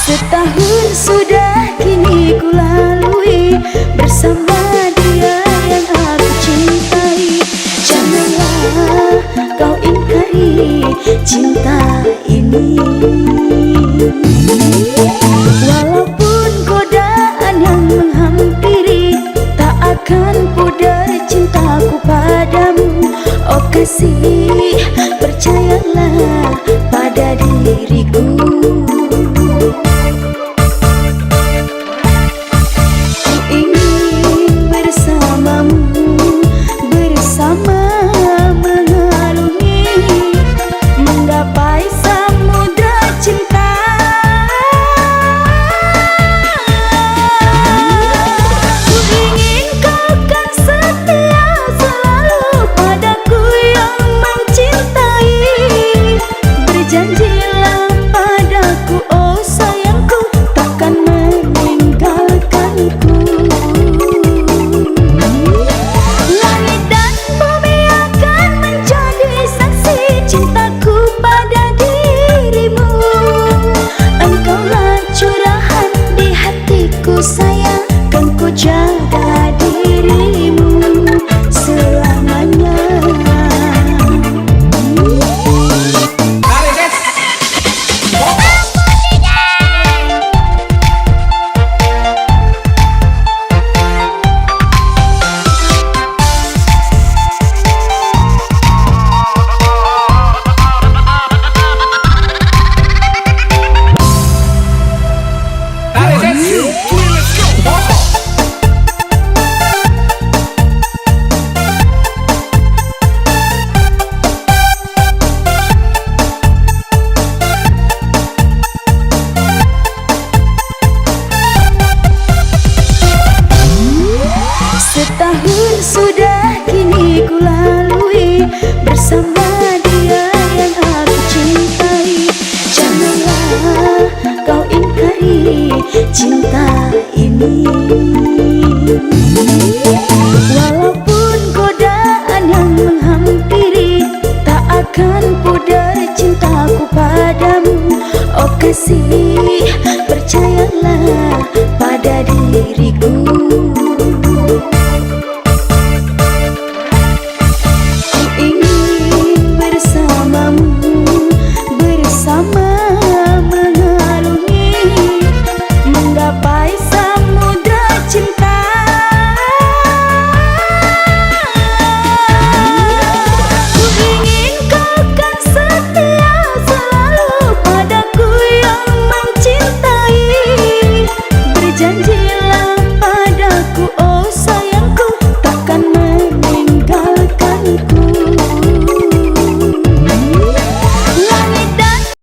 Setahun sudah kini ku lalui bersama dia yang aku cintai. Janganlah kau ingkari cinta ini, walaupun godaan yang menghampiri, tak akan pudar cintaku padamu. Oh kasih, percayalah pada diriku. Sayang, kan ku jaga dirimu selamanya. Setahun sudah kini ku lalui bersama dia yang aku cintai. Janganlah kau ingkari cinta ini, walaupun godaan yang menghampiri, tak akan pudar cintaku padamu. Oh kasih, percaya